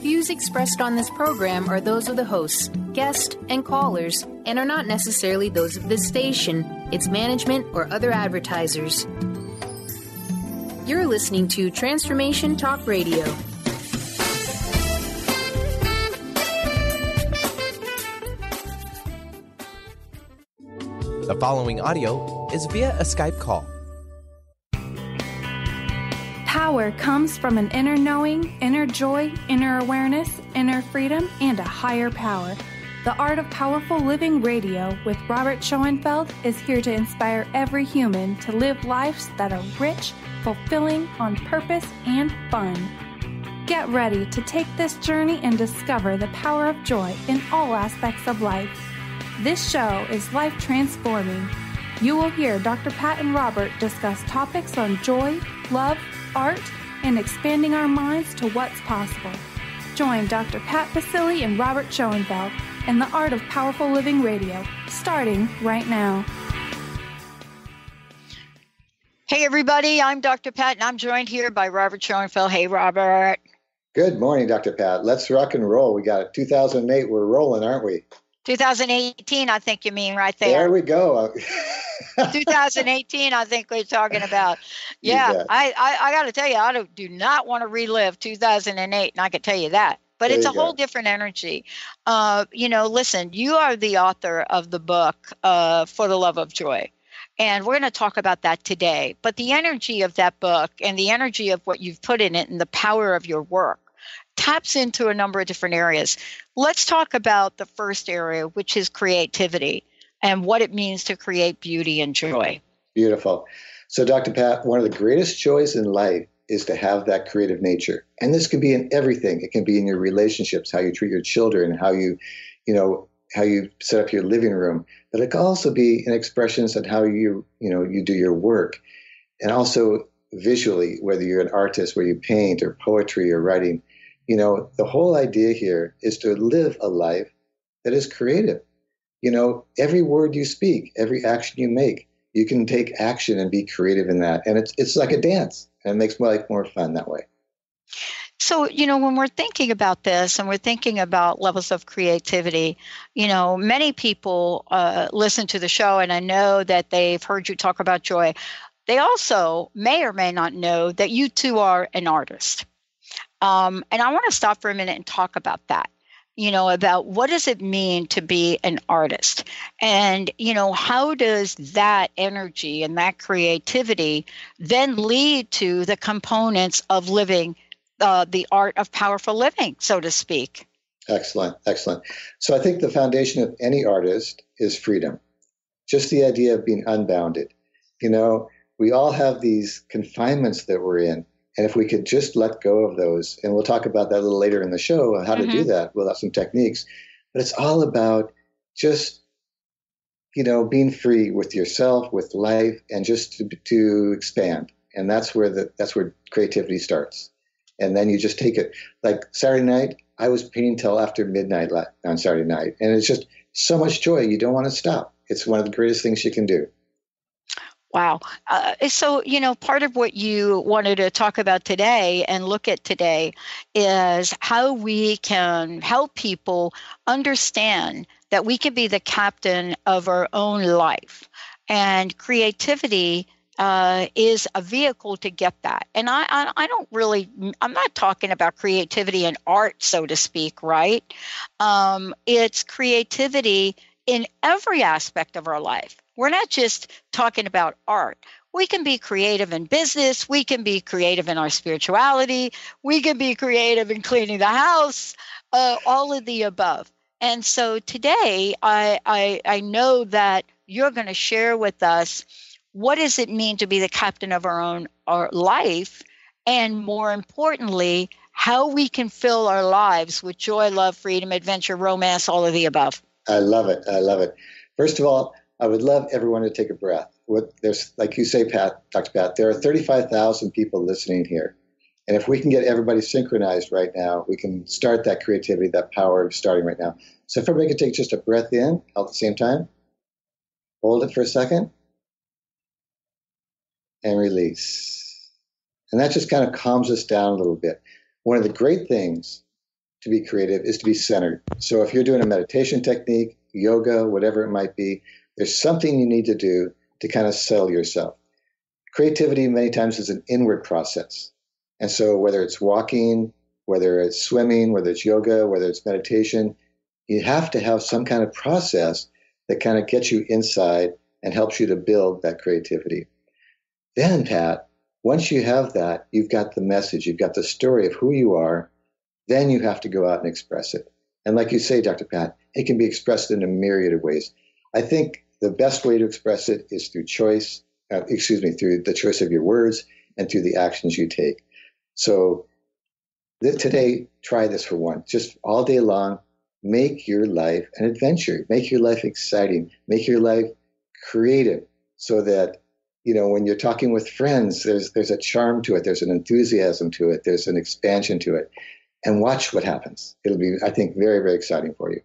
views expressed on this program are those of the hosts, guests, and callers, and are not necessarily those of this station, its management, or other advertisers. You're listening to Transformation Talk Radio. The following audio is via a Skype call. Power comes from an inner knowing, inner joy, inner awareness, inner freedom, and a higher power. The Art of Powerful Living Radio with Robert Schoenfeld is here to inspire every human to live lives that are rich, fulfilling, on purpose, and fun. Get ready to take this journey and discover the power of joy in all aspects of life. This show is life transforming. You will hear Dr. Pat and Robert discuss topics on joy, love, art, and expanding our minds to what's possible. Join Dr. Pat Basile and Robert Schoenfeld in the Art of Powerful Living Radio, starting right now. Hey everybody, I'm Dr. Pat and I'm joined here by Robert Schoenfeld. Hey Robert. Good morning, Dr. Pat. Let's rock and roll. We got it. 2008. We're rolling, aren't we? 2018, I think you mean right there. There we go. 2018, I think we're talking about. Yeah, I got to tell you, I do not want to relive 2008, and I can tell you that. But it's a whole different energy. Listen, you are the author of the book, For the Love of Joy. And we're going to talk about that today. But the energy of that book and the energy of what you've put in it and the power of your work taps into a number of different areas. Let's talk about the first area, which is creativity and what it means to create beauty and joy. Beautiful. So, Dr. Pat, one of the greatest joys in life is to have that creative nature. And this can be in everything. It can be in your relationships, how you treat your children, how you set up your living room. But it can also be in expressions and how you do your work. And also visually, whether you're an artist, where you paint or poetry or writing. The whole idea here is to live a life that is creative. Every word you speak, every action you make, you can take action and be creative in that. And it's like a dance, and it makes life more fun that way. So, when we're thinking about this and we're thinking about levels of creativity, many people listen to the show, and I know that they've heard you talk about joy. They also may or may not know that you too are an artist. And I want to stop for a minute and talk about that, about what does it mean to be an artist? And, how does that energy and that creativity then lead to the components of living the art of powerful living, so to speak? Excellent. So I think the foundation of any artist is freedom, just the idea of being unbounded. We all have these confinements that we're in. And if we could just let go of those, and we'll talk about that a little later in the show, how to do that. We'll have some techniques. But it's all about just, being free with yourself, with life, and just to expand. And that's where creativity starts. And then you just take it. Like Saturday night, I was painting till after midnight on Saturday night. And it's just so much joy. You don't want to stop. It's one of the greatest things you can do. Wow. So, part of what you wanted to talk about today and look at today is how we can help people understand that we can be the captain of our own life. And creativity is a vehicle to get that. And I'm not talking about creativity in art, so to speak, right? It's creativity in every aspect of our life. We're not just talking about art. We can be creative in business. We can be creative in our spirituality. We can be creative in cleaning the house, all of the above. And so today, I know that you're going to share with us what does it mean to be the captain of our life, and more importantly, how we can fill our lives with joy, love, freedom, adventure, romance, all of the above. I love it. First of all, I would love everyone to take a breath. There's, like you say, Pat, Dr. Pat, there are 35,000 people listening here. And if we can get everybody synchronized right now, we can start that creativity, that power of starting right now. So if everybody could take just a breath in at the same time, hold it for a second, and release. And that just kind of calms us down a little bit. One of the great things to be creative is to be centered. So if you're doing a meditation technique, yoga, whatever it might be, there's something you need to do to kind of settle yourself. Creativity many times is an inward process. And so whether it's walking, whether it's swimming, whether it's yoga, whether it's meditation, you have to have some kind of process that kind of gets you inside and helps you to build that creativity. Then, Pat, once you have that, you've got the message, you've got the story of who you are, then you have to go out and express it. And like you say, Dr. Pat, it can be expressed in a myriad of ways. I think the best way to express it is through through the choice of your words and through the actions you take. So today, try this for one. Just all day long, make your life an adventure. Make your life exciting. Make your life creative so that, when you're talking with friends, there's a charm to it. There's an enthusiasm to it. There's an expansion to it. And watch what happens. It'll be, I think, very, very exciting for you.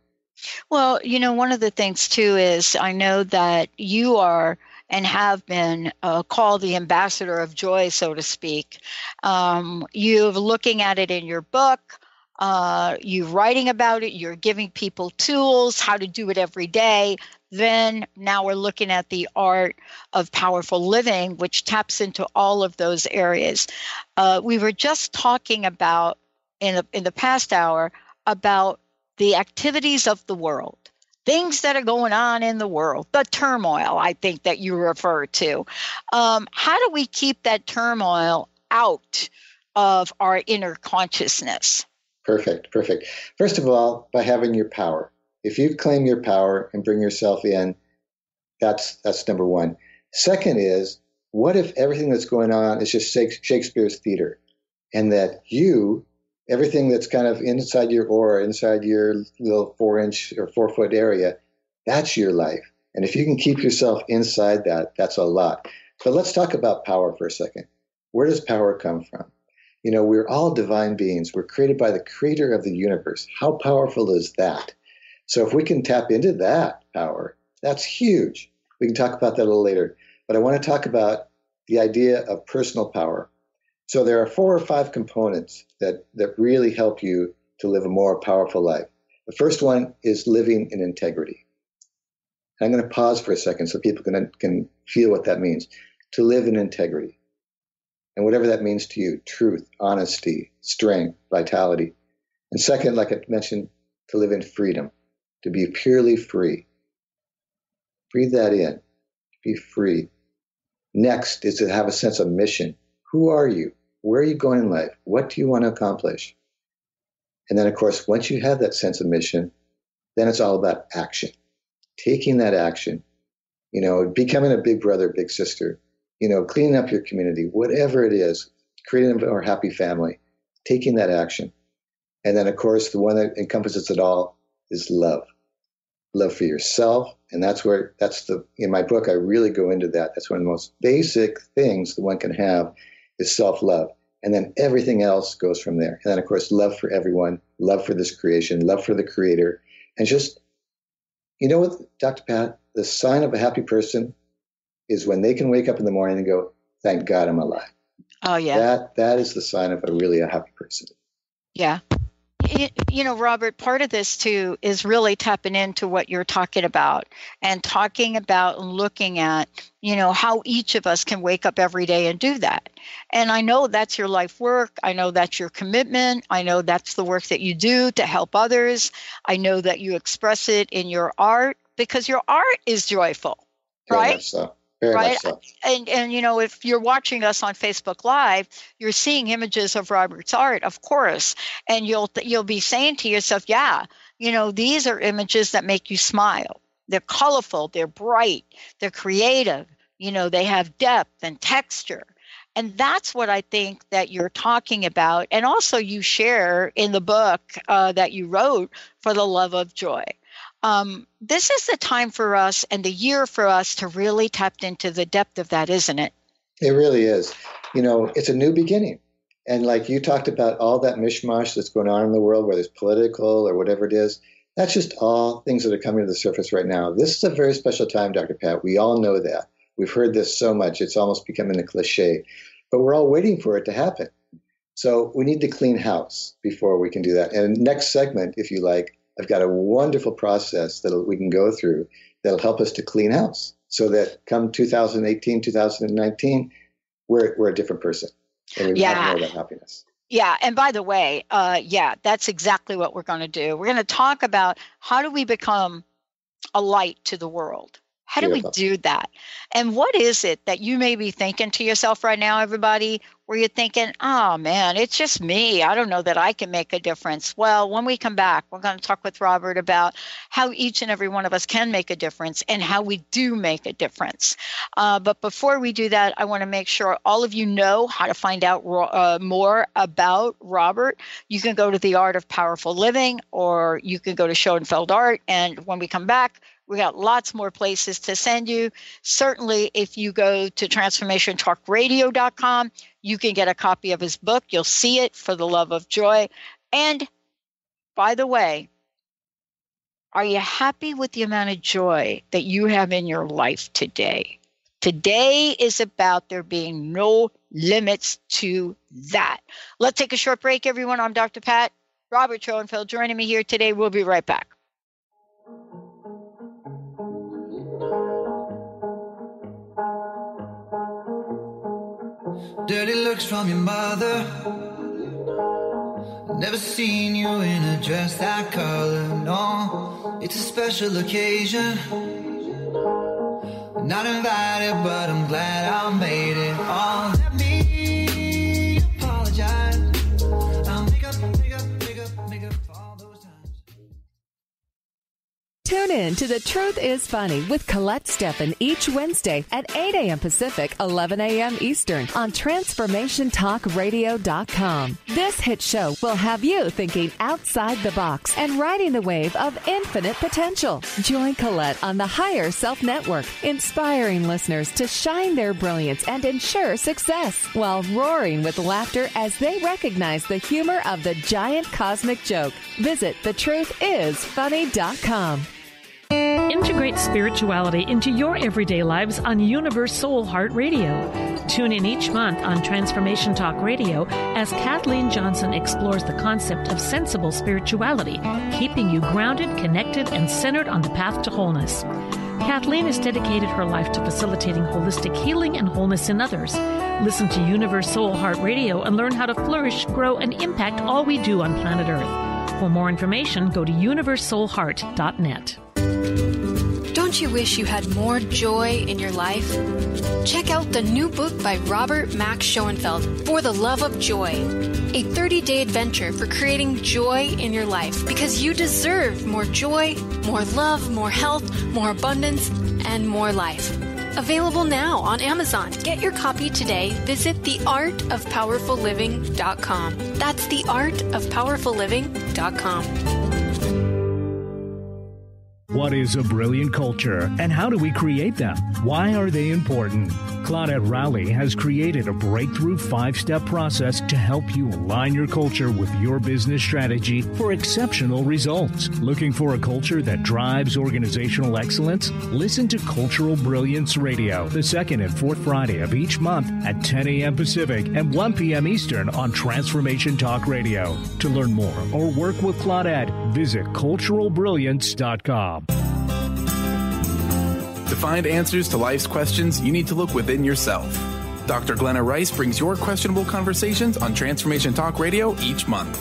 Well, one of the things, too, is I know that you are and have been called the ambassador of joy, so to speak. You're looking at it in your book. You're writing about it. You're giving people tools, how to do it every day. Then now we're looking at the art of powerful living, which taps into all of those areas. We were just talking about in the past hour about the activities of the world, things that are going on in the world, the turmoil, I think that you refer to. How do we keep that turmoil out of our inner consciousness? Perfect. First of all, by having your power. If you claim your power and bring yourself in, that's number one. Second is, what if everything that's going on is just Shakespeare's theater, and that everything that's kind of inside your aura, inside your little 4-inch or 4-foot area, that's your life. And if you can keep yourself inside that, that's a lot. But let's talk about power for a second. Where does power come from? We're all divine beings. We're created by the creator of the universe. How powerful is that? So if we can tap into that power, that's huge. We can talk about that a little later. But I want to talk about the idea of personal power. So there are 4 or 5 components that really help you to live a more powerful life. The first one is living in integrity. And I'm going to pause for a second so people can feel what that means. To live in integrity. And whatever that means to you, truth, honesty, strength, vitality. And second, like I mentioned, to live in freedom, to be purely free. Breathe that in, be free. Next is to have a sense of mission. Who are you? Where are you going in life? What do you want to accomplish? And then, of course, once you have that sense of mission, then it's all about action. Taking that action, becoming a big brother, big sister, cleaning up your community, whatever it is, creating a more happy family, taking that action. And then, of course, the one that encompasses it all is love. Love for yourself. And in my book, I really go into that. That's one of the most basic things that one can have is self-love. And then everything else goes from there. And then, of course, love for everyone, love for this creation, love for the creator. And just, what, Dr. Pat, the sign of a happy person is when they can wake up in the morning and go, thank God I'm alive. Oh, yeah. That is the sign of a happy person. Yeah. Robert, part of this, too, is really tapping into what you're talking about and looking at, how each of us can wake up every day and do that. And I know that's your life work. I know that's your commitment. I know that's the work that you do to help others. I know that you express it in your art because your art is joyful, right? Very much so. Very right. much so. And if you're watching us on Facebook Live, you're seeing images of Robert's art, of course, and you'll be saying to yourself, yeah, these are images that make you smile. They're colorful, they're bright, they're creative, they have depth and texture. And that's what I think that you're talking about. And also you share in the book that you wrote, For the Love of Joy. This is the time for us and the year for us to really tap into the depth of that, isn't it? It really is. It's a new beginning. And like you talked about all that mishmash that's going on in the world, whether it's political or whatever it is, that's just all things that are coming to the surface right now. This is a very special time, Dr. Pat. We all know that. We've heard this so much. It's almost becoming a cliche. But we're all waiting for it to happen. So we need to clean house before we can do that. And next segment, if you like, I've got a wonderful process that we can go through that'll help us to clean house so that come 2018, 2019, we're a different person. And we have more about happiness. Yeah. And by the way, that's exactly what we're going to do. We're going to talk about how do we become a light to the world? How do we do that? And what is it that you may be thinking to yourself right now, everybody, where you're thinking, oh, man, it's just me. I don't know that I can make a difference. Well, when we come back, we're going to talk with Robert about how each and every one of us can make a difference and how we do make a difference. But before we do that, I want to make sure all of you know how to find out more about Robert. You can go to The Art of Powerful Living, or you can go to Schoenfeld Art. And when we come back, we got lots more places to send you. Certainly, if you go to transformationtalkradio.com, you can get a copy of his book. You'll see it, For the Love of Joy. And by the way, are you happy with the amount of joy that you have in your life today? Today is about there being no limits to that. Let's take a short break, everyone. I'm Dr. Pat. Robert Schoenfeld joining me here today. We'll be right back. Dirty looks from your mother. Never seen you in a dress that color. No, it's a special occasion. Not invited, but I'm glad I made it. Oh, let me apologize. I'll make up for all those times. Tune in to The Truth is Funny with Colette Steffen each Wednesday at 8 a.m. Pacific, 11 a.m. Eastern on TransformationTalkRadio.com. This hit show will have you thinking outside the box and riding the wave of infinite potential. Join Colette on the Higher Self Network, inspiring listeners to shine their brilliance and ensure success while roaring with laughter as they recognize the humor of the giant cosmic joke. Visit thetruthисfunny.com. Integrate spirituality into your everyday lives on Universe Soul Heart Radio. Tune in each month on Transformation Talk Radio as Kathleen Johnson explores the concept of sensible spirituality, keeping you grounded, connected, and centered on the path to wholeness. Kathleen has dedicated her life to facilitating holistic healing and wholeness in others. Listen to Universe Soul Heart Radio and learn how to flourish, grow, and impact all we do on planet Earth. For more information, go to universesoulheart.net. Don't you wish you had more joy in your life? Check out the new book by Robert Max Schoenfeld, For the Love of Joy, a 30-day adventure for creating joy in your life, because you deserve more joy, more love, more health, more abundance, and more life. Available now on Amazon. Get your copy today. Visit theartofpowerfulliving.com. That's theartofpowerfulliving.com. What is a brilliant culture, and how do we create them? Why are they important? Claudette Rowley has created a breakthrough 5-step process to help you align your culture with your business strategy for exceptional results. Looking for a culture that drives organizational excellence? Listen to Cultural Brilliance Radio, the second and fourth Friday of each month at 10 a.m. Pacific and 1 p.m. Eastern on Transformation Talk Radio. To learn more or work with Claudette, visit culturalbrilliance.com. To find answers to life's questions, you need to look within yourself. Dr. Glenna Rice brings your questionable conversations on Transformation Talk Radio each month.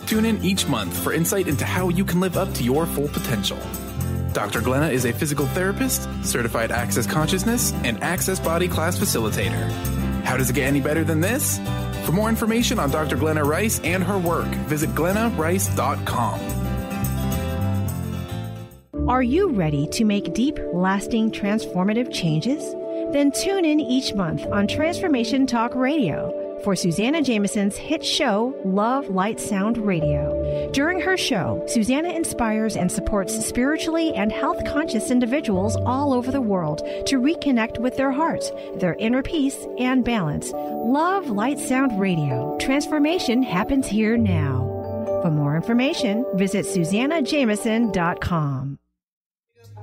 Tune in each month for insight into how you can live up to your full potential. Dr. Glenna is a physical therapist, certified Access Consciousness, and Access Body Class facilitator. How does it get any better than this? For more information on Dr. Glenna Rice and her work, visit glennarice.com. Are you ready to make deep, lasting, transformative changes? Then tune in each month on Transformation Talk Radio for Susanna Jameson's hit show, Love, Light, Sound Radio. During her show, Susanna inspires and supports spiritually and health-conscious individuals all over the world to reconnect with their hearts, their inner peace, and balance. Love, Light, Sound Radio. Transformation happens here now. For more information, visit SusannaJameson.com.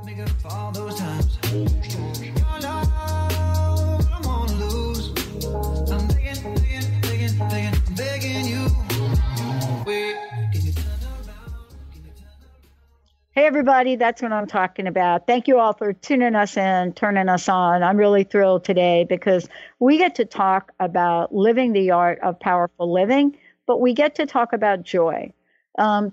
Make up for all those times. Your love, I don't wanna lose. I'm begging, Hey, everybody, that's what I'm talking about. Thank you all for tuning us in, turning us on. I'm really thrilled today because we get to talk about living the art of powerful living, but we get to talk about joy.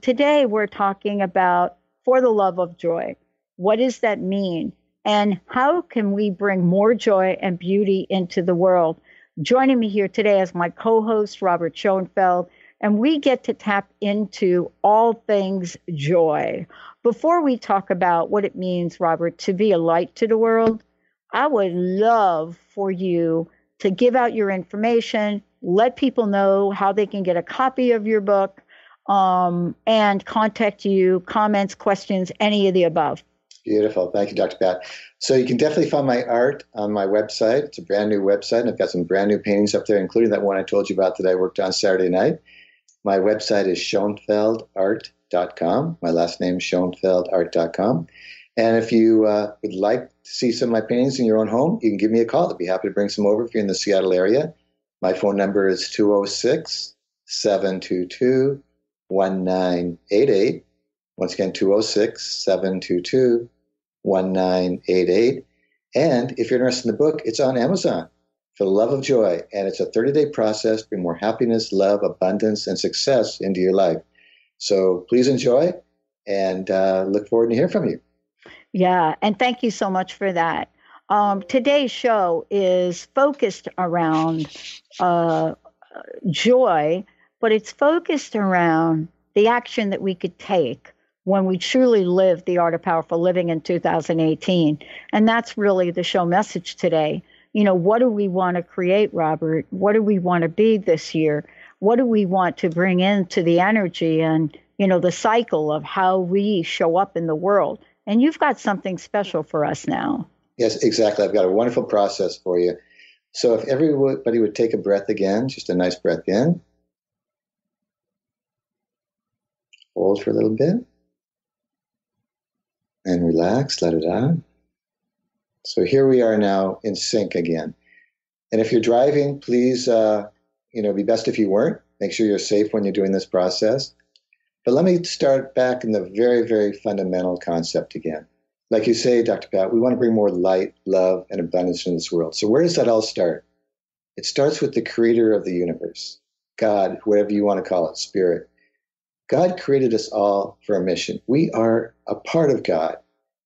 Today, we're talking about for the love of joy. What does that mean? And how can we bring more joy and beauty into the world? Joining me here today is my co-host, Robert Schoenfeld, and we get to tap into all things joy. Before we talk about what it means, Robert, to be a light to the world, I would love for you to give out your information, let people know how they can get a copy of your book, and contact you, comments, questions, any of the above. Beautiful. Thank you, Dr. Pat. So you can definitely find my art on my website. It's a brand new website, and I've got some brand new paintings up there, including that one I told you about that I worked on Saturday night. My website is schoenfeldart.com. My last name is schoenfeldart.com. And if you would like to see some of my paintings in your own home, you can give me a call. I'd be happy to bring some over if you're in the Seattle area. My phone number is 206-722-1988. Once again, 206-722-1988. And if you're interested in the book, it's on Amazon. For the love of joy, and it's a 30-day process to bring more happiness, love, abundance, and success into your life. So please enjoy, and look forward to hearing from you. Yeah, and thank you so much for that. Today's show is focused around joy, but it's focused around the action that we could take when we truly live the art of powerful living in 2018. And that's really the show message today. You know, what do we want to create, Robert? What do we want to be this year? What do we want to bring into the energy and, you know, the cycle of how we show up in the world? And you've got something special for us now. Yes, exactly. I've got a wonderful process for you. So if everybody would take a breath again, just a nice breath in. Hold for a little bit. And relax, let it out. So here we are now in sync again. And if you're driving, please, be best if you weren't. Make sure you're safe when you're doing this process. But let me start back in the very, very fundamental concept again. Like you say, Dr. Pat, we want to bring more light, love, and abundance in this world. So where does that all start? It starts with the creator of the universe, God, whatever you want to call it, spirit. God created us all for a mission. We are a part of God.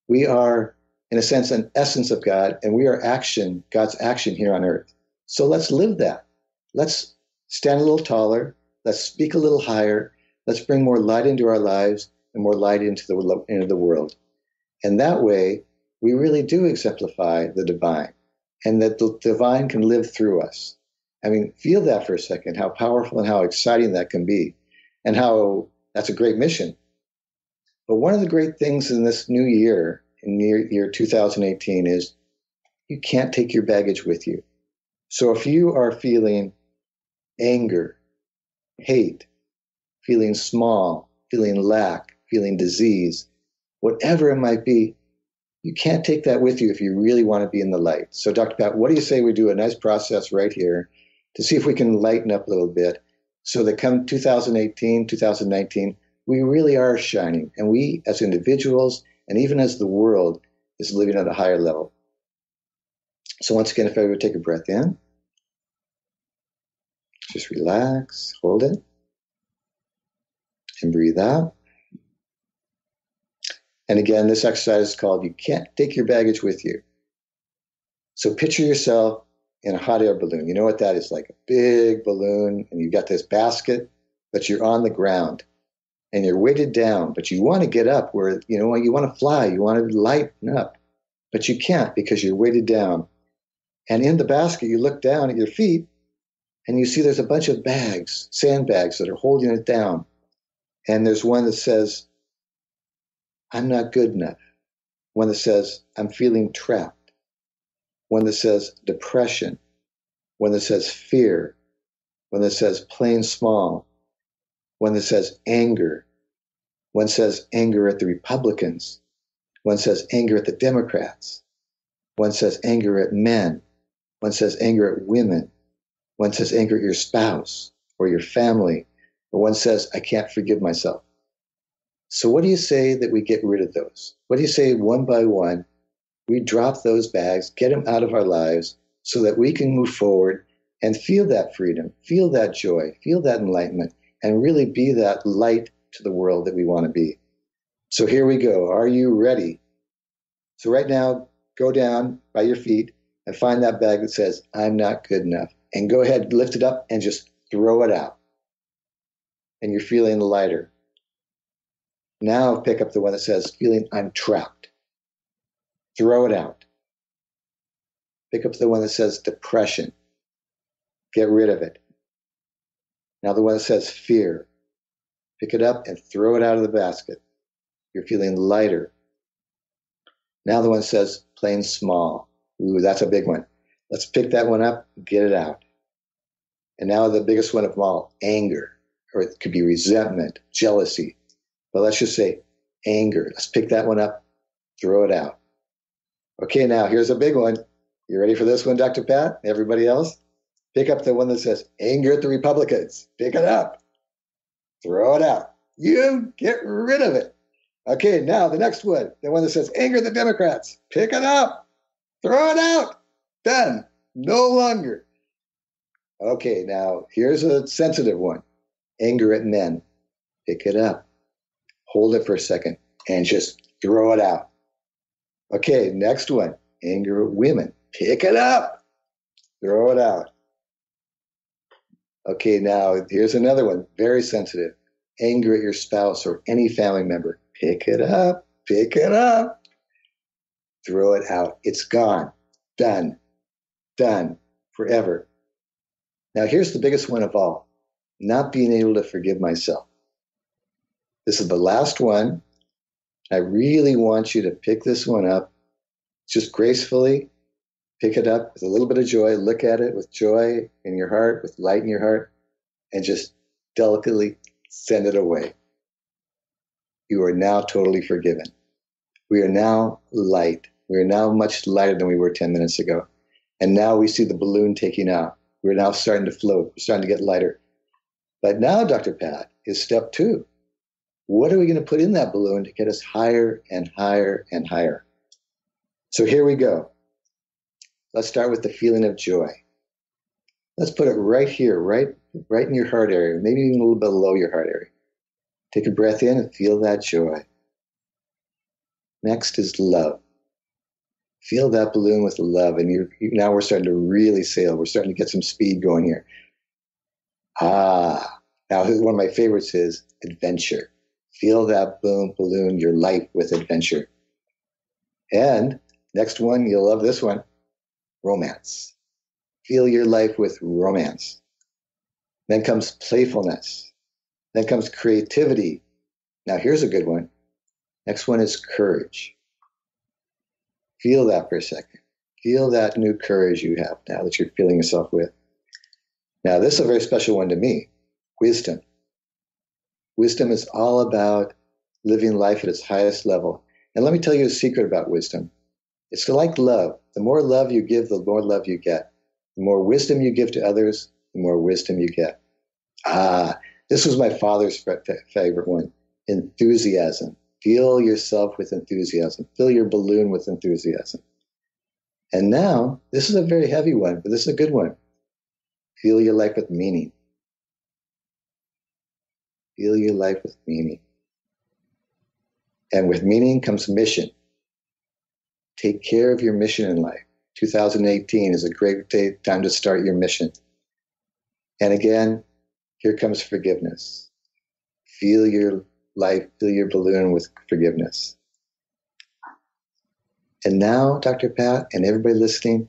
We are, in a sense, an essence of God, and we are action, God's action here on earth. So let's live that. Let's stand a little taller. Let's speak a little higher. Let's bring more light into our lives and more light into the world. And that way, we really do exemplify the divine, and that the divine can live through us. I mean, feel that for a second, how powerful and how exciting that can be, and how that's a great mission. But one of the great things in this new year, in year 2018, is you can't take your baggage with you. So if you are feeling anger, hate, feeling small, feeling lack, feeling disease, whatever it might be, you can't take that with you if you really want to be in the light. So Dr. Pat, what do you say we do a nice process right here to see if we can lighten up a little bit so that come 2018, 2019, we really are shining. And we as individuals and even as the world is living at a higher level. So once again, if I would take a breath in, just relax, hold it, and breathe out. And again, this exercise is called You Can't Take Your Baggage With You. So picture yourself in a hot air balloon. You know what that is, like a big balloon, and you've got this basket, but you're on the ground. And you're weighted down, but you want to get up where, you want to fly, you want to lighten up, but you can't because you're weighted down. And in the basket, you look down at your feet and you see there's a bunch of bags, sandbags that are holding it down. And there's one that says, I'm not good enough. One that says, I'm feeling trapped. One that says depression. One that says fear. One that says plain small. One that says anger. One says anger at the Republicans. One says anger at the Democrats. One says anger at men. One says anger at women. One says anger at your spouse or your family. Or one says, I can't forgive myself. So what do you say that we get rid of those? What do you say one by one, we drop those bags, get them out of our lives so that we can move forward and feel that freedom, feel that joy, feel that enlightenment, and really be that light to the world that we want to be. So here we go. Are you ready? So right now, go down by your feet and find that bag that says, I'm not good enough. And go ahead, lift it up and just throw it out. And you're feeling lighter. Now pick up the one that says, feeling I'm trapped. Throw it out. Pick up the one that says depression. Get rid of it. Now the one that says fear. Pick it up and throw it out of the basket. You're feeling lighter. Now the one that says playing small. Ooh, that's a big one. Let's pick that one up and get it out. And now the biggest one of them all, anger. Or it could be resentment, jealousy. But let's just say anger. Let's pick that one up, throw it out. Okay, now here's a big one. You ready for this one, Dr. Pat? Everybody else? Pick up the one that says anger at the Republicans. Pick it up. Throw it out. You get rid of it. Okay, now the next one, the one that says anger at the Democrats. Pick it up. Throw it out. Done. No longer. Okay, now here's a sensitive one. Anger at men. Pick it up. Hold it for a second and just throw it out. Okay, next one. Anger at women. Pick it up. Throw it out. Okay, now here's another one. Very sensitive. Anger at your spouse or any family member. Pick it up. Pick it up. Throw it out. It's gone. Done. Done. Forever. Now here's the biggest one of all. Not being able to forgive myself. This is the last one. I really want you to pick this one up. Just gracefully pick it up with a little bit of joy. Look at it with joy in your heart, with light in your heart, and just delicately send it away. You are now totally forgiven. We are now light. We are now much lighter than we were 10 minutes ago. And now we see the balloon taking off. We're now starting to float. We're starting to get lighter. But now, Dr. Pat, is step 2. What are we going to put in that balloon to get us higher and higher and higher? So here we go. Let's start with the feeling of joy. Let's put it right here, right in your heart area, maybe even a little bit below your heart area. Take a breath in and feel that joy. Next is love. Feel that balloon with love, and now we're starting to really sail. We're starting to get some speed going here. Now one of my favorites is adventure. Feel that balloon, your life with adventure. And next one, you'll love this one, romance. Feel your life with romance. Then comes playfulness. Then comes creativity. Now here's a good one. Next one is courage. Feel that for a second. Feel that new courage you have now that you're feeling yourself with. Now this is a very special one to me, wisdom. Wisdom is all about living life at its highest level. And let me tell you a secret about wisdom. It's like love. The more love you give, the more love you get. The more wisdom you give to others, the more wisdom you get. This was my father's favorite one, enthusiasm. Feel yourself with enthusiasm. Fill your balloon with enthusiasm. And now, this is a very heavy one, but this is a good one. Feel your life with meaning. Feel your life with meaning. And with meaning comes mission. Take care of your mission in life. 2018 is a great time to start your mission. And again, here comes forgiveness. Feel your life, fill your balloon with forgiveness. And now, Dr. Pat, and everybody listening,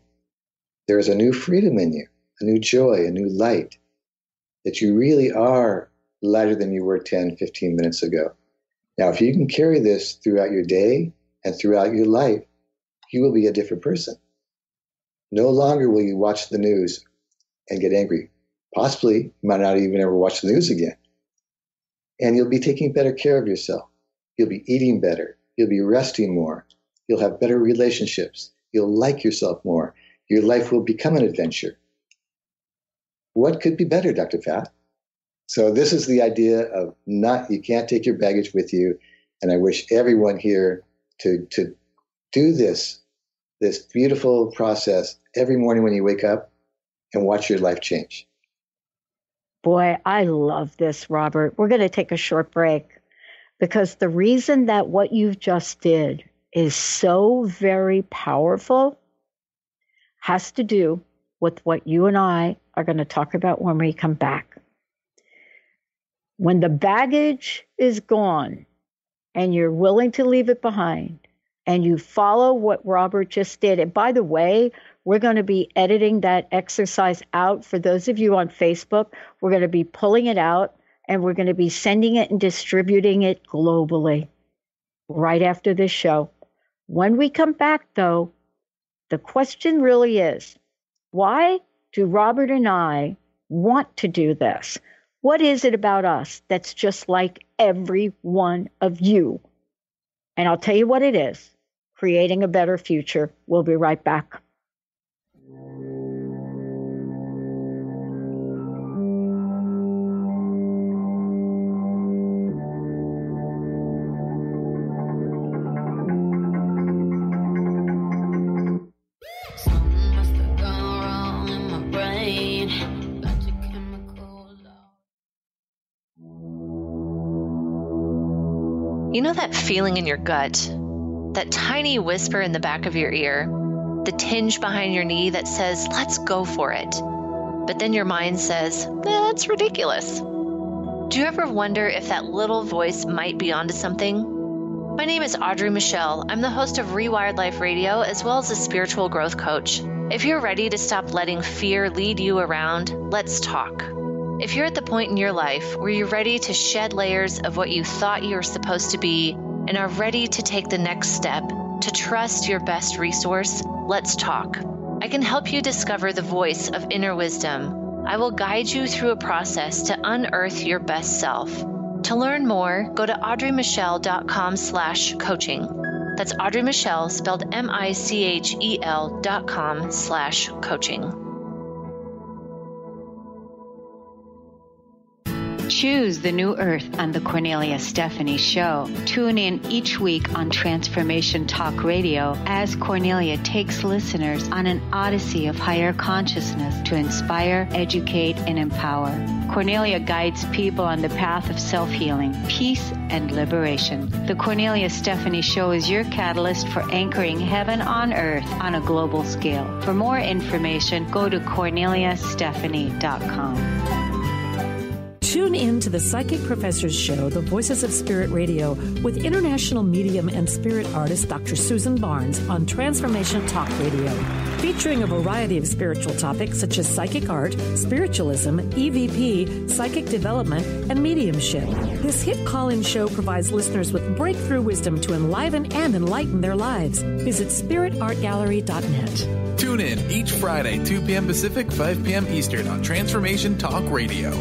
there is a new freedom in you, a new joy, a new light, that you really are lighter than you were 10, 15 minutes ago. Now, if you can carry this throughout your day and throughout your life, you will be a different person. No longer will you watch the news and get angry. Possibly, you might not even ever watch the news again. And you'll be taking better care of yourself. You'll be eating better. You'll be resting more. You'll have better relationships. You'll like yourself more. Your life will become an adventure. What could be better, Dr. Pat? So this is the idea of you can't take your baggage with you. And I wish everyone here to do this beautiful process every morning when you wake up and watch your life change. Boy, I love this, Robert. We're going to take a short break because the reason that what you've just did is so very powerful has to do with what you and I are going to talk about when we come back. When the baggage is gone and you're willing to leave it behind and you follow what Robert just did, and by the way, we're going to be editing that exercise out. For those of you on Facebook, we're going to be pulling it out and we're going to be sending it and distributing it globally right after this show. When we come back, though, the question really is, why do Robert and I want to do this? What is it about us that's just like every one of you? And I'll tell you what it is. Creating a better future. We'll be right back. You know that feeling in your gut, that tiny whisper in the back of your ear, the tinge behind your knee that says, let's go for it. But then your mind says, that's ridiculous. Do you ever wonder if that little voice might be onto something? My name is Audrey Michelle. I'm the host of Rewired Life Radio, as well as a spiritual growth coach. If you're ready to stop letting fear lead you around, let's talk. If you're at the point in your life where you're ready to shed layers of what you thought you were supposed to be and are ready to take the next step to trust your best resource, let's talk. I can help you discover the voice of inner wisdom. I will guide you through a process to unearth your best self. To learn more, go to audreymichelle.com/coaching. That's Audrey Michelle, spelled MICHEL.com/coaching. Choose the new earth on the Cornelia Stephanie Show. Tune in each week on Transformation Talk Radio as Cornelia takes listeners on an odyssey of higher consciousness to inspire, educate, and empower. Cornelia guides people on the path of self-healing, peace, and liberation. The Cornelia Stephanie Show is your catalyst for anchoring heaven on earth on a global scale. For more information, go to corneliastephanie.com. Tune in to the Psychic Professors Show, The Voices of Spirit Radio, with international medium and spirit artist Dr. Susan Barnes on Transformation Talk Radio, featuring a variety of spiritual topics such as psychic art, spiritualism, EVP, psychic development, and mediumship. This hit call-in show provides listeners with breakthrough wisdom to enliven and enlighten their lives. Visit spiritartgallery.net. Tune in each Friday, 2 p.m. Pacific, 5 p.m. Eastern on Transformation Talk Radio.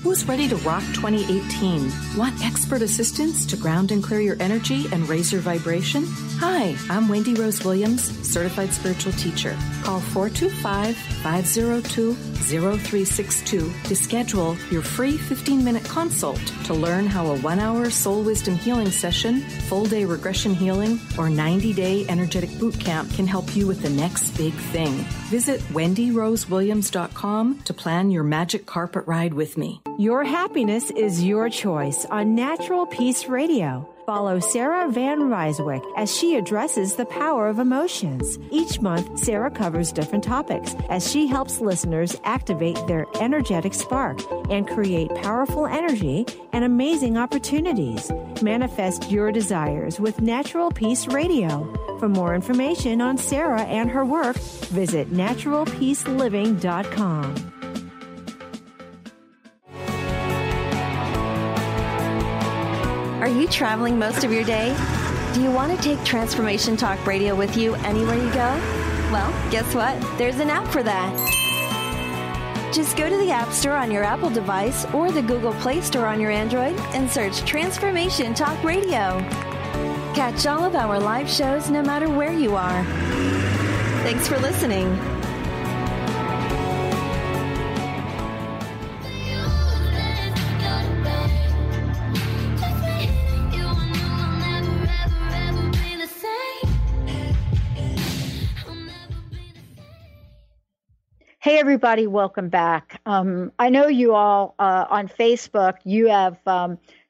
Who's ready to rock 2018? Want expert assistance to ground and clear your energy and raise your vibration? Hi, I'm Wendy Rose Williams, certified spiritual teacher. Call 425-502-0362 to schedule your free 15-minute consult to learn how a 1-hour soul wisdom healing session, full-day regression healing, or 90-day energetic boot camp can help you with the next big thing. Visit WendyRoseWilliams.com to plan your magic carpet ride with me. Your happiness is your choice on Natural Peace Radio. Follow Sarah Van Ryswick as she addresses the power of emotions. Each month, Sarah covers different topics as she helps listeners activate their energetic spark and create powerful energy and amazing opportunities. Manifest your desires with Natural Peace Radio. For more information on Sarah and her work, visit naturalpeaceliving.com. Are you traveling most of your day? Do you want to take Transformation Talk Radio with you anywhere you go? Well, guess what? There's an app for that. Just go to the App Store on your Apple device or the Google Play Store on your Android and search Transformation Talk Radio. Catch all of our live shows no matter where you are. Thanks for listening. Hey, everybody, welcome back. I know you all on Facebook, you have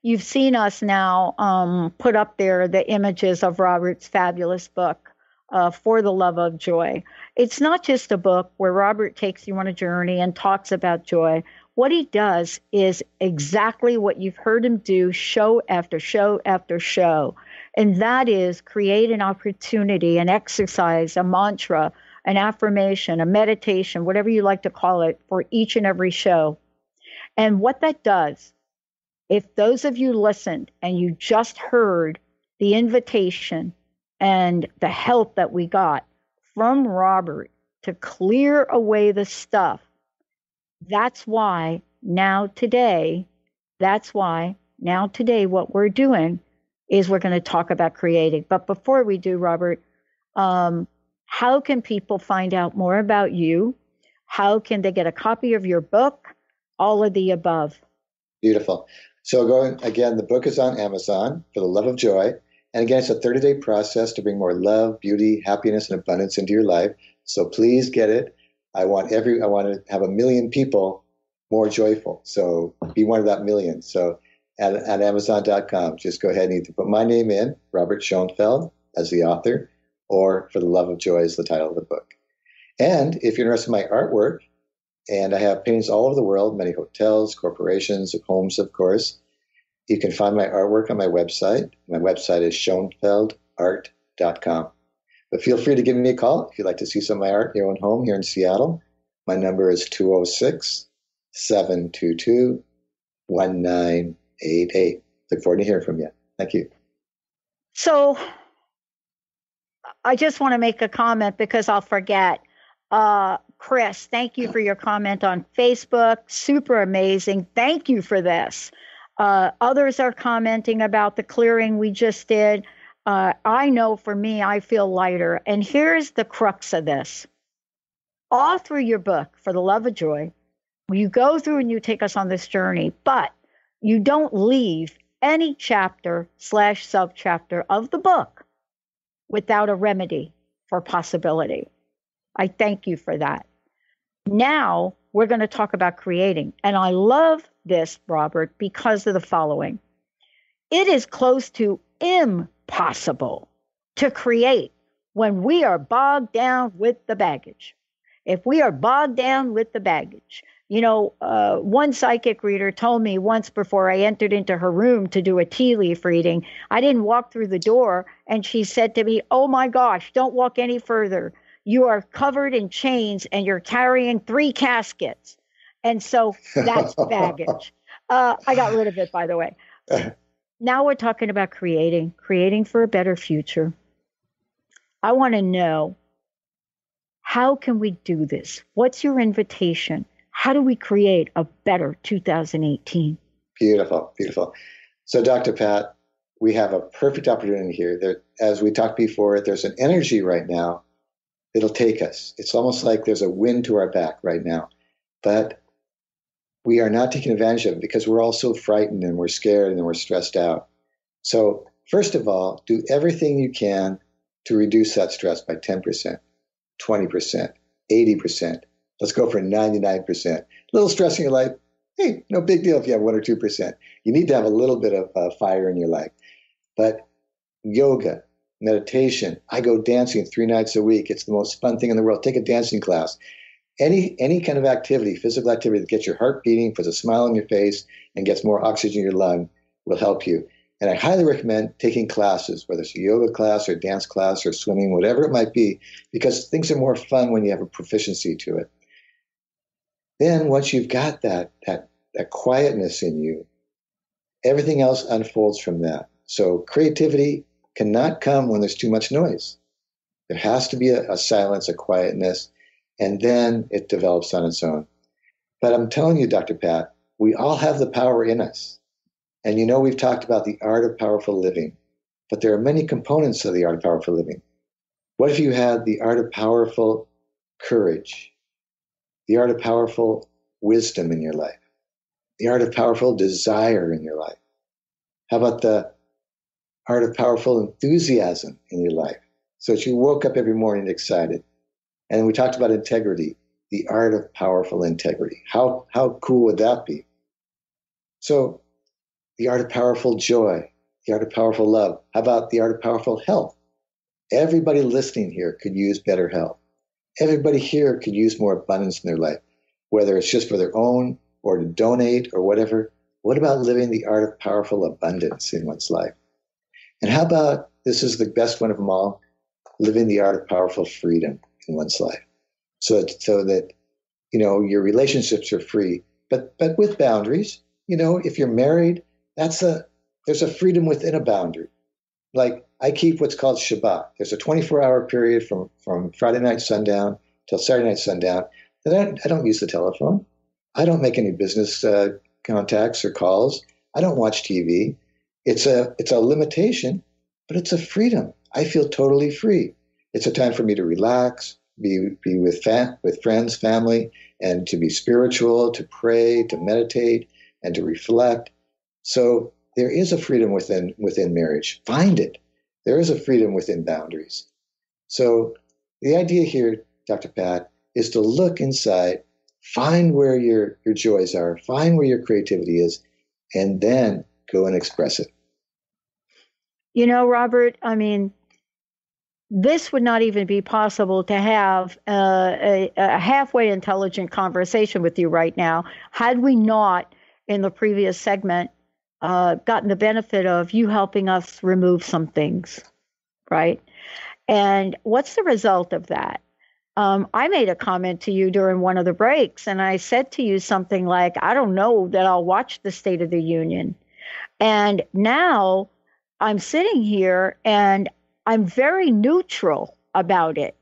you've seen us now put up there the images of Robert's fabulous book, For the Love of Joy. It's not just a book where Robert takes you on a journey and talks about joy. What he does is exactly what you've heard him do show after show after show, and that is create an opportunity, an exercise, a mantra, an affirmation, a meditation, whatever you like to call it, for each and every show. And what that does, if those of you listened and you just heard the invitation and the help that we got from Robert to clear away the stuff, that's why now today, what we're doing is we're going to talk about creating. But before we do, Robert, how can people find out more about you? How can they get a copy of your book? All of the above. Beautiful. So again, the book is on Amazon, For the Love of Joy. And again, it's a 30-day process to bring more love, beauty, happiness, and abundance into your life. So please get it. I want to have 1 million people more joyful. So be one of that million. So at Amazon.com, just go ahead and either put my name in, Robert Schoenfeld, as the author, or For the Love of Joy is the title of the book. And if you're interested in my artwork, and I have paintings all over the world, many hotels, corporations, homes, of course, you can find my artwork on my website. My website is schoenfeldart.com. But feel free to give me a call if you'd like to see some of my art in your own home here in Seattle. My number is 206-722-1988. Look forward to hearing from you. Thank you. So I just want to make a comment because I'll forget. Chris, thank you for your comment on Facebook. Super amazing. Thank you for this. Others are commenting about the clearing we just did. I know for me, I feel lighter. And here's the crux of this. All through your book, For the Love of Joy, you go through and you take us on this journey, but you don't leave any chapter/subchapter of the book without a remedy for possibility. I thank you for that. Now we're going to talk about creating. And I love this, Robert, because of the following. It is close to impossible to create when we are bogged down with the baggage. If we are bogged down with the baggage, one psychic reader told me once before I entered into her room to do a tea leaf reading, I didn't walk through the door, and she said to me, "Oh my gosh, don't walk any further. You are covered in chains and you're carrying 3 caskets." And so that's baggage. I got rid of it, by the way. Now we're talking about creating for a better future. I want to know, how can we do this? What's your invitation? How do we create a better 2018? Beautiful, beautiful. So, Dr. Pat, we have a perfect opportunity here. There, as we talked before, there's an energy right now that'll take us. It's almost like there's a wind to our back right now. But we are not taking advantage of it because we're all so frightened and we're scared and we're stressed out. So, first of all, do everything you can to reduce that stress by 10%, 20%, 80%. Let's go for 99%. A little stress in your life, hey, no big deal if you have 1 or 2%. You need to have a little bit of fire in your life. But yoga, meditation, I go dancing 3 nights a week. It's the most fun thing in the world. Take a dancing class. Any kind of activity, physical activity that gets your heart beating, puts a smile on your face, and gets more oxygen in your lung will help you. And I highly recommend taking classes, whether it's a yoga class or dance class or swimming, whatever it might be, because things are more fun when you have a proficiency to it. Then once you've got that quietness in you, everything else unfolds from that. So creativity cannot come when there's too much noise. There has to be a silence, a quietness, and then it develops on its own. But I'm telling you, Dr. Pat, we all have the power in us. And we've talked about the art of powerful living, but there are many components of the art of powerful living. What if you had the art of powerful courage, the art of powerful wisdom in your life, the art of powerful desire in your life? How about the art of powerful enthusiasm in your life, so that you woke up every morning excited? And we talked about integrity. the art of powerful integrity. How cool would that be? So the art of powerful joy, the art of powerful love. How about the art of powerful health? Everybody listening here could use better health. Everybody here could use more abundance in their life, whether it's just for their own or to donate or whatever. What about living the art of powerful abundance in one's life? And how about, this is the best one of them all, living the art of powerful freedom in one's life. So that, your relationships are free, but with boundaries. If you're married, there's a freedom within a boundary. Like, I keep what's called Shabbat. There's a 24-hour period from Friday night sundown till Saturday night sundown that I don't use the telephone. I don't make any business contacts or calls. I don't watch TV. It's a limitation, but it's a freedom. I feel totally free. It's a time for me to relax, be with friends, family, and to be spiritual, to pray, to meditate, and to reflect. So there is a freedom within marriage. Find it. There is a freedom within boundaries. So the idea here, Dr. Pat, is to look inside, find where your joys are, find where your creativity is, and then go and express it. Robert, this would not even be possible to have a halfway intelligent conversation with you right now had we not, in the previous segment, gotten the benefit of you helping us remove some things, right? And what's the result of that? I made a comment to you during one of the breaks, and I said to you something like, I don't know that I'll watch the State of the Union. And now I'm sitting here and I'm very neutral about it.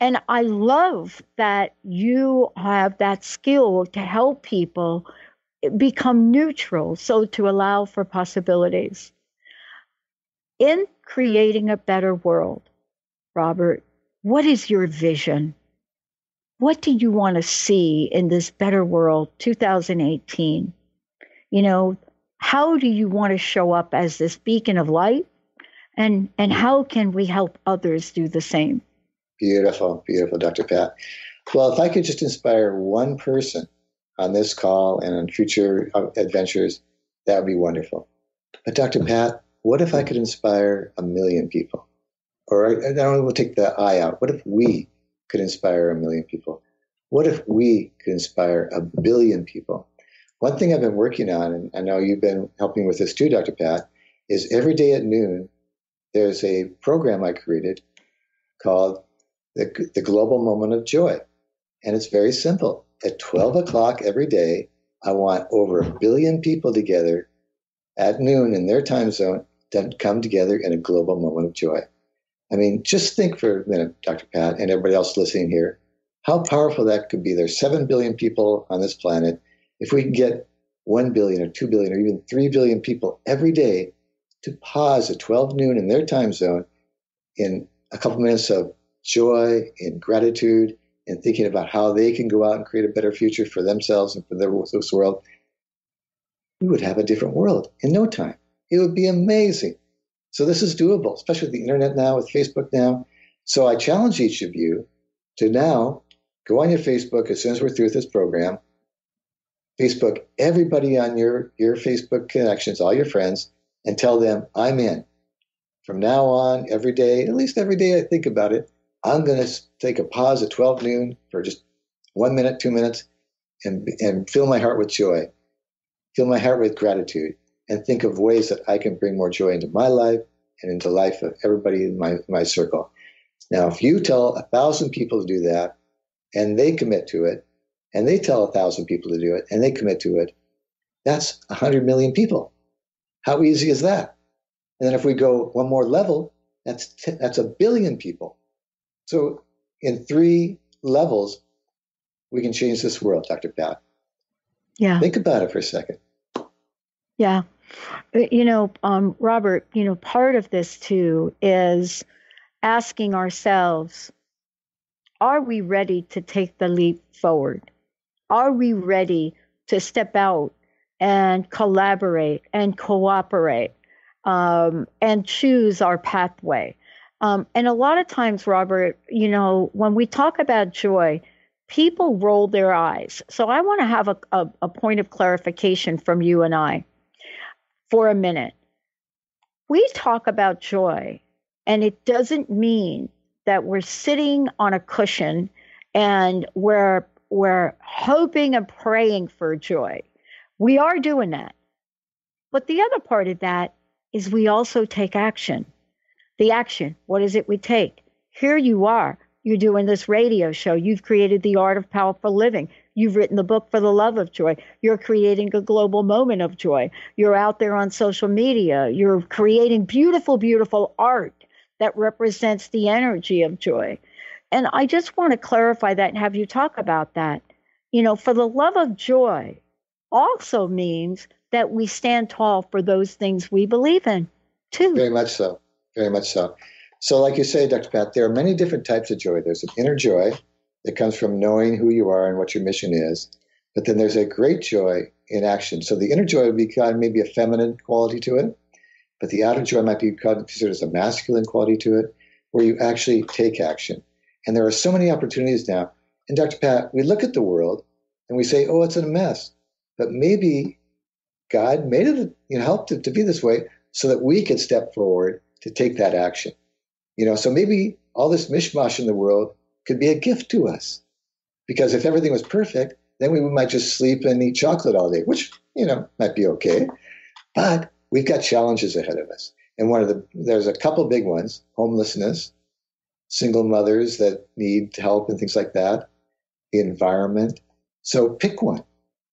And I love that you have that skill to help people become neutral, so to allow for possibilities. In creating a better world, Robert, what is your vision? What do you want to see in this better world, 2018? How do you want to show up as this beacon of light? And how can we help others do the same? Beautiful, beautiful, Dr. Pat. Well, if I could just inspire one person on this call and on future adventures, that would be wonderful. But Dr. Pat, what if I could inspire 1 million people? Or we'll take the I out. What if we could inspire 1 million people? What if we could inspire 1 billion people? One thing I've been working on, and I know you've been helping with this too, Dr. Pat, is every day at noon, there's a program I created called the Global Moment of Joy. And it's very simple. At 12 o'clock every day, I want over 1 billion people together at noon in their time zone to come together in a global moment of joy. Just think for a minute, Dr. Pat, and everybody else listening here, how powerful that could be. There's 7 billion people on this planet. If we can get 1 billion or 2 billion or even 3 billion people every day to pause at 12 noon in their time zone in a couple minutes of joy and gratitude and thinking about how they can go out and create a better future for themselves and for this world, we would have a different world in no time. It would be amazing. So this is doable, especially with the internet now, with Facebook now. So I challenge each of you to now go on your Facebook as soon as we're through with this program. Facebook everybody on your Facebook connections, all your friends, and tell them, I'm in. From now on, every day, at least every day I think about it, I'm going to take a pause at 12 noon for just 1 minute, 2 minutes, and fill my heart with joy, fill my heart with gratitude, and think of ways that I can bring more joy into my life and into the life of everybody in my circle. Now, if you tell 1,000 people to do that, and they commit to it, and they tell 1,000 people to do it, and they commit to it, that's 100 million people. How easy is that? And then if we go one more level, that's 1 billion people. So in 3 levels, we can change this world, Dr. Pat. Yeah. Think about it for a second. Yeah. Robert, part of this too is asking ourselves, are we ready to take the leap forward? Are we ready to step out and collaborate and cooperate and choose our pathway? And a lot of times, Robert, when we talk about joy, people roll their eyes. So I want to have a point of clarification from you and I for a minute. We talk about joy, and it doesn't mean that we're sitting on a cushion and we're hoping and praying for joy. We are doing that. But the other part of that is we also take action. The action, what is it we take? Here you are. You're doing this radio show. You've created the art of powerful living. You've written the book For the Love of Joy. You're creating a global moment of joy. You're out there on social media. You're creating beautiful, beautiful art that represents the energy of joy. And I just want to clarify that and have you talk about that. You know, for the love of joy also means that we stand tall for those things we believe in, too. Very much so. Very much so. So like you say, Dr. Pat, there are many different types of joy. There's an inner joy that comes from knowing who you are and what your mission is. But then there's a great joy in action. So the inner joy would be kind of maybe a feminine quality to it, but the outer joy might be considered as a masculine quality to it, where you actually take action. And there are so many opportunities now. And Dr. Pat, we look at the world and we say, oh, it's a mess. But maybe God made it, helped it to be this way so that we could step forward to take that action. So maybe all this mishmash in the world could be a gift to us. Because if everything was perfect, then we might just sleep and eat chocolate all day, which, might be okay. But we've got challenges ahead of us. And there's a couple big ones: homelessness, single mothers that need help and things like that, the environment. So pick one,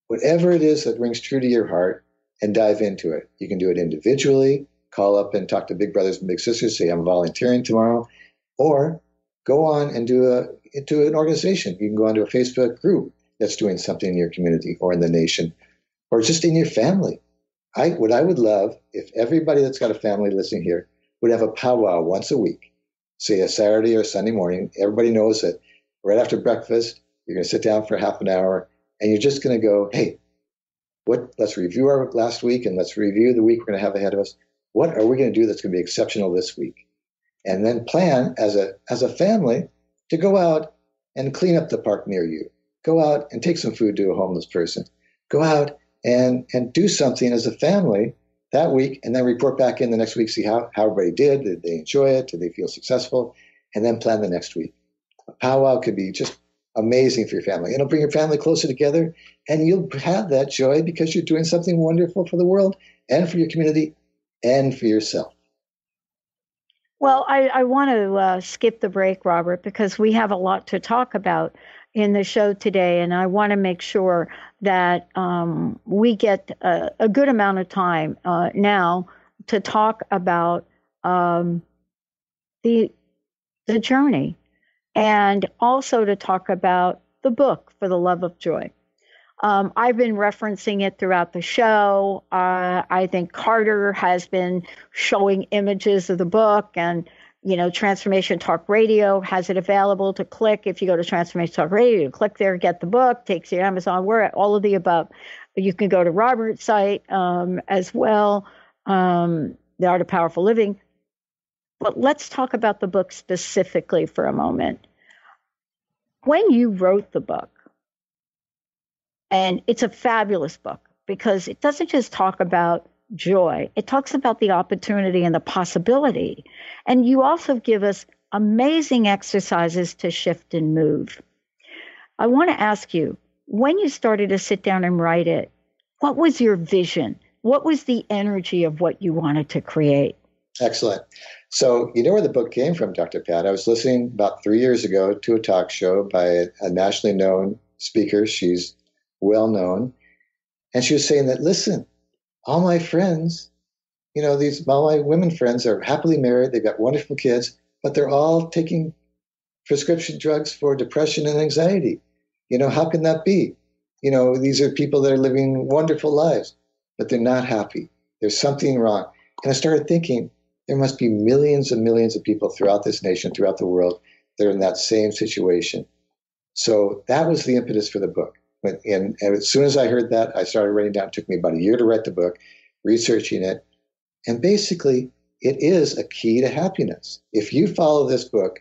whatever it is that rings true to your heart, and dive into it. You can do it individually, call up and talk to big brothers and big sisters, say, I'm volunteering tomorrow, or go on and into an organization. You can go onto a Facebook group that's doing something in your community or in the nation, or just in your family. What I would love if everybody that's got a family listening here would have a powwow once a week, say a Saturday or Sunday morning. Everybody knows that right after breakfast, you're going to sit down for half an hour and you're just going to go, hey, let's review our last week and let's review the week we're going to have ahead of us. What are we going to do that's going to be exceptional this week? And then plan as a family to go out and clean up the park near you. Go out and take some food to a homeless person. Go out and do something as a family that week, and then report back in the next week, see how everybody did. Did they enjoy it? Did they feel successful? And then plan the next week. A powwow could be just amazing for your family. It'll bring your family closer together, and you'll have that joy because you're doing something wonderful for the world and for your community and for yourself. Well, I want to skip the break, Robert, because we have a lot to talk about in the show today, and I want to make sure that we get a good amount of time now to talk about the journey, and also to talk about the book For the Love of Joy. I've been referencing it throughout the show. I think Carter has been showing images of the book, and Transformation Talk Radio has it available to click. If you go to Transformation Talk Radio, you click there, get the book, takes you to Amazon. We're at all of the above. You can go to Robert's site as well, The Art of Powerful Living. But let's talk about the book specifically for a moment. When you wrote the book, and it's a fabulous book because it doesn't just talk about joy. It talks about the opportunity and the possibility. And you also give us amazing exercises to shift and move. I want to ask you, when you started to sit down and write it, what was your vision? What was the energy of what you wanted to create? Excellent. So you know where the book came from, Dr. Pat. I was listening about 3 years ago to a talk show by a nationally known speaker. She's well known. And she was saying that, listen, all my friends, all my women friends are happily married. They've got wonderful kids, but they're all taking prescription drugs for depression and anxiety. How can that be? These are people that are living wonderful lives, but they're not happy. There's something wrong. And I started thinking, there must be millions and millions of people throughout this nation, throughout the world, that are in that same situation. So that was the impetus for the book. And as soon as I heard that, I started writing down. It took me about a year to write the book, researching it. And basically, it is a key to happiness. If you follow this book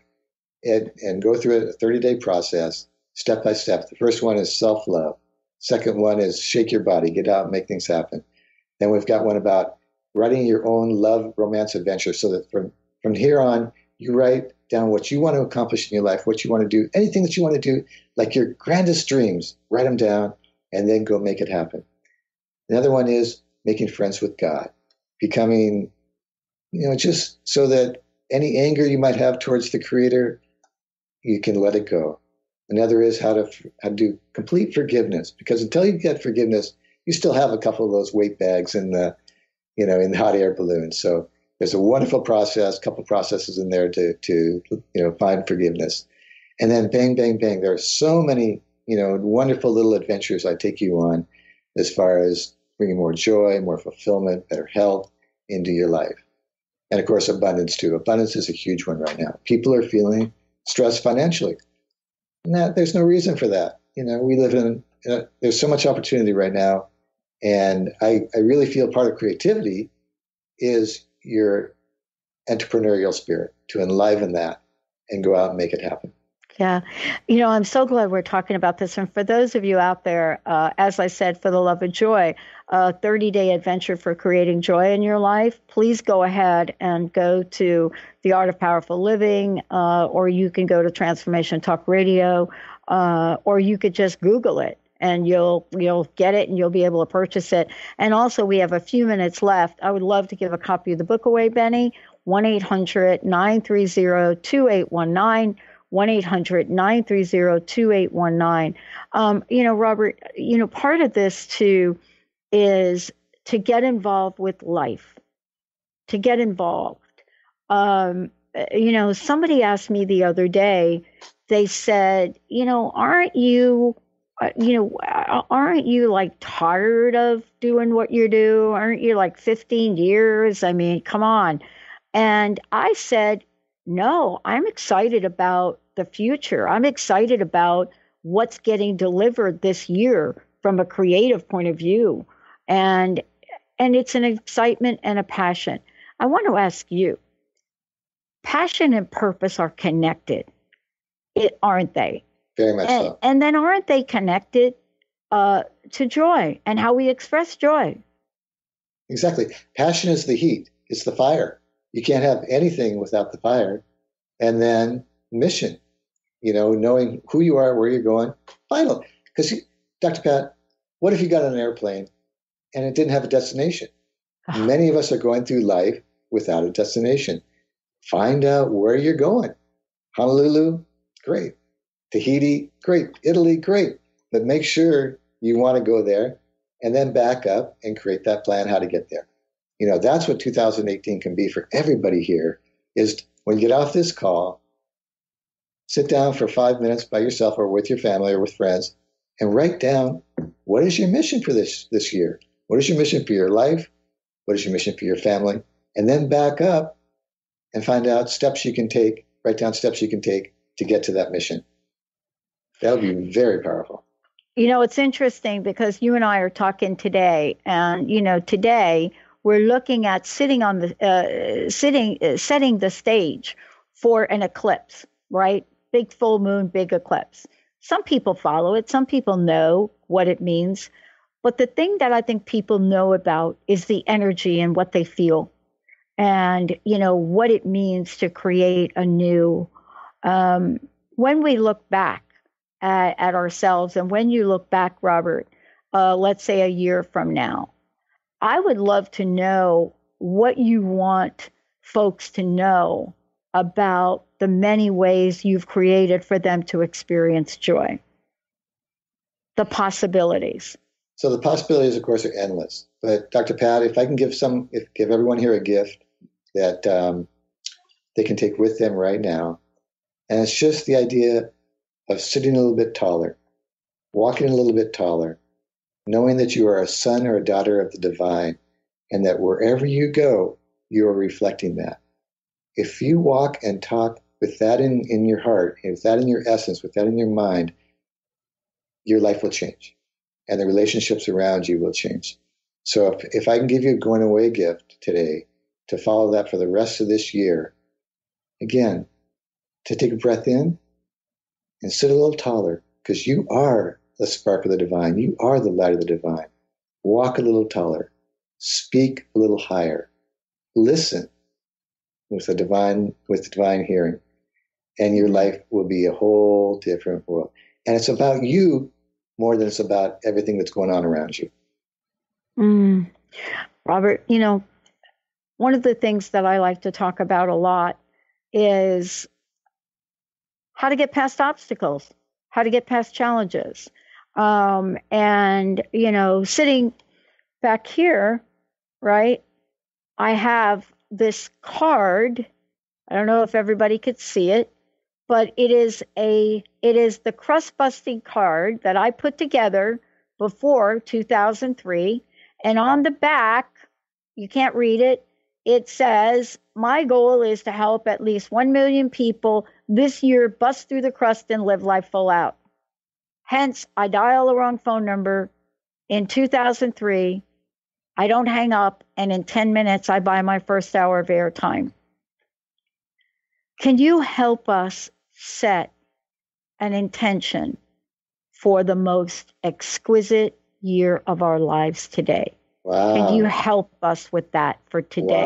and go through a 30-day process, step by step. The first one is self-love. Second one is shake your body, get out and make things happen. Then we've got one about writing your own love romance adventure, so that from here on, you write down what you want to accomplish in your life, what you want to do, anything that you want to do, like your grandest dreams, write them down and then go make it happen. Another one is making friends with God, becoming, just so that any anger you might have towards the Creator, you can let it go. Another is how to do complete forgiveness, because until you get forgiveness, you still have a couple of those weight bags in the hot air balloon. So there's a wonderful process, couple processes in there to find forgiveness. And then bang, bang, bang. There are so many, wonderful little adventures I take you on as far as bringing more joy, more fulfillment, better health into your life. And of course, abundance too. Abundance is a huge one right now. People are feeling stressed financially. And there's no reason for that. We live in, there's so much opportunity right now. And I really feel part of creativity is your entrepreneurial spirit, to enliven that and go out and make it happen. Yeah. I'm so glad we're talking about this. And for those of you out there, as I said, for the love of joy, a 30-day adventure for creating joy in your life, please go ahead and go to The Art of Powerful Living, or you can go to Transformation Talk Radio, or you could just Google it and you'll get it and you'll be able to purchase it. And also, we have a few minutes left. I would love to give a copy of the book away, Benny. 1-800-930-2819. 1-800-930-2819. Robert, part of this too is to get involved with life, to get involved. Somebody asked me the other day, they said, aren't you like tired of doing what you do? Aren't you like 15 years? I mean, come on. And I said, no, I'm excited about the future. I'm excited about what's getting delivered this year from a creative point of view. And it's an excitement and a passion. I want to ask you, passion and purpose are connected, aren't they? Very much so. And then aren't they connected to joy and how we express joy? Exactly. Passion is the heat. It's the fire. You can't have anything without the fire. And then mission, knowing who you are, where you're going. Vital. Because, Dr. Pat, what if you got on an airplane and it didn't have a destination? Many of us are going through life without a destination. Find out where you're going. Honolulu, great. Tahiti, great. Italy, great. But make sure you want to go there and then back up and create that plan how to get there. That's what 2018 can be for everybody here, is when you get off this call, sit down for 5 minutes by yourself or with your family or with friends and write down, what is your mission for this year? What is your mission for your life? What is your mission for your family? And then back up and find out steps you can take, write down steps you can take to get to that mission. That would be very powerful. It's interesting because you and I are talking today, and, today we're looking at setting the stage for an eclipse, right? Big full moon, big eclipse. Some people follow it. Some people know what it means. But the thing that I think people know about is the energy and what they feel, and, what it means to create a new. When we look back at ourselves, and when you look back, Robert, let's say a year from now, I would love to know what you want folks to know about the many ways you've created for them to experience joy. The possibilities. So the possibilities, of course, are endless. But Dr. Pat, if I can give everyone here a gift that they can take with them right now, and it's just the idea of sitting a little bit taller, walking a little bit taller, knowing that you are a son or a daughter of the divine, and that wherever you go, you are reflecting that. If you walk and talk with that in your heart, with that in your essence, with that in your mind, your life will change, and the relationships around you will change. So if I can give you a going away gift today to follow that for the rest of this year, again, to take a breath in and sit a little taller, because you are the spark of the divine. You are the light of the divine. Walk a little taller. Speak a little higher. Listen with the divine hearing. And your life will be a whole different world. And it's about you more than it's about everything that's going on around you. Robert, one of the things that I like to talk about a lot is how to get past obstacles, how to get past challenges. And, sitting back here, right, I have this card. I don't know if everybody could see it, but it is the crust busting card that I put together before 2003. And on the back, you can't read it. It says, my goal is to help at least 1 million people this year bust through the crust and live life full out. Hence, I dial the wrong phone number in 2003. I don't hang up. And in 10 minutes, I buy my first hour of airtime. Can you help us set an intention for the most exquisite year of our lives today? Wow. Can you help us with that for today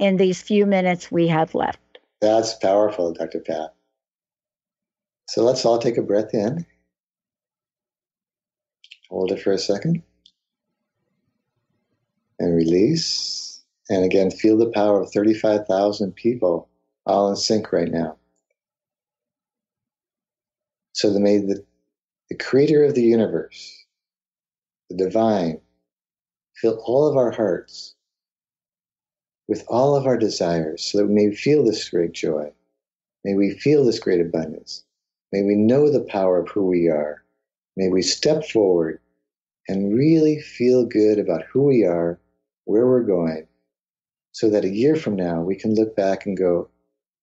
in these few minutes we have left? That's powerful, Dr. Pat. So let's all take a breath in. Hold it for a second. And release. And again, feel the power of 35,000 people all in sync right now. So may the creator of the universe, the divine, fill all of our hearts with all of our desires so that we may feel this great joy. May we feel this great abundance. May we know the power of who we are. May we step forward and really feel good about who we are, where we're going, so that a year from now we can look back and go,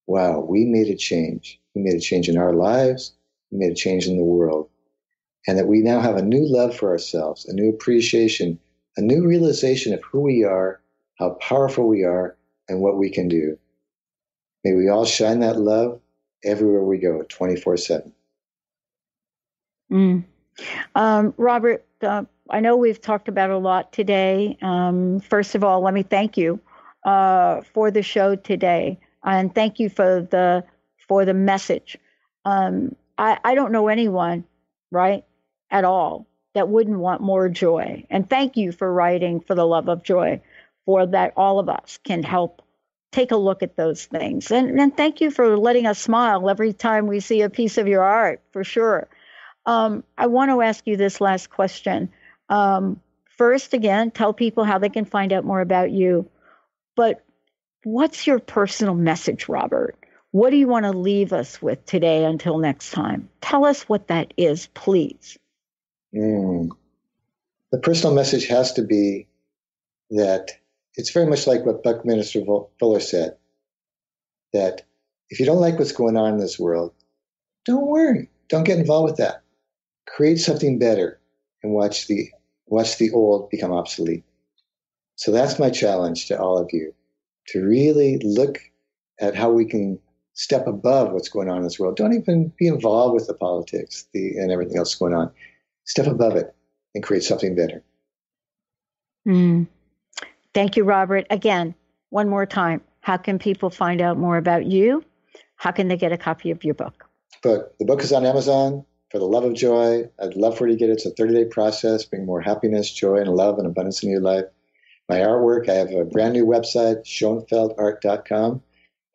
wow, we made a change. We made a change in our lives. We made a change in the world. And that we now have a new love for ourselves, a new appreciation, a new realization of who we are, how powerful we are, and what we can do. May we all shine that love everywhere we go, 24/7. Robert, I know we've talked about a lot today. First of all, let me thank you for the show today, and thank you for the message. I don't know anyone, right, at all, that wouldn't want more joy. And thank you for writing For the Love of Joy, for that all of us can help take a look at those things. And thank you for letting us smile every time we see a piece of your art, for sure. I want to ask you this last question. First, again, tell people how they can find out more about you. But what's your personal message, Robert? What do you want to leave us with today until next time? Tell us what that is, please. The personal message has to be that it's very much like what Buckminster Fuller said, that if you don't like what's going on in this world, don't worry. Don't get involved with that. Create something better and watch the old become obsolete. So that's my challenge to all of you, to really look at how we can step above what's going on in this world. Don't even be involved with the politics and everything else going on. Step above it and create something better. Thank you, Robert. Again, one more time, how can people find out more about you? How can they get a copy of your book? But the book is on Amazon, For the Love of Joy. I'd love for you to get it. It's a 30-day process, bring more happiness, joy, and love and abundance in your life. My artwork, I have a brand new website, schoenfeldart.com.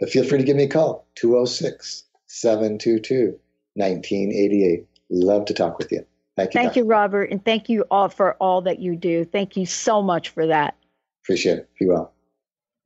But feel free to give me a call, 206-722-1988. Love to talk with you. Thank you. Thank you, Robert, and thank you all for all that you do. Thank you so much for that. Appreciate it. Be well.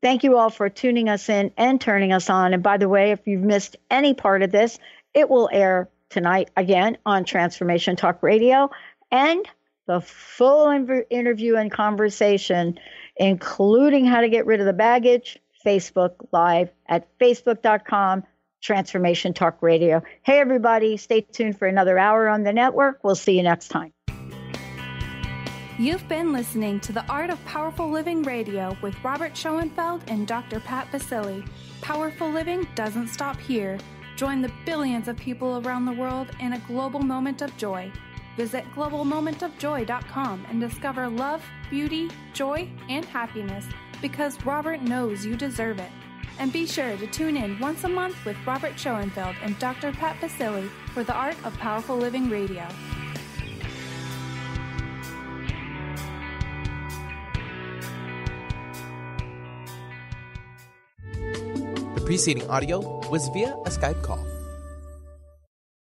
Thank you all for tuning us in and turning us on. And by the way, if you've missed any part of this, it will air tonight again on Transformation Talk Radio, and the full interview and conversation, including how to get rid of the baggage, Facebook Live at facebook.com, Transformation Talk Radio. Hey, everybody, stay tuned for another hour on the network. We'll see you next time. You've been listening to The Art of Powerful Living Radio with Robert Schoenfeld and Dr. Pat Basile. Powerful living doesn't stop here. Join the billions of people around the world in a global moment of joy. Visit globalmomentofjoy.com and discover love, beauty, joy, and happiness because Robert knows you deserve it. And be sure to tune in once a month with Robert Schoenfeld and Dr. Pat Basile for the Art of Powerful Living Radio. The preceding audio was via a Skype call.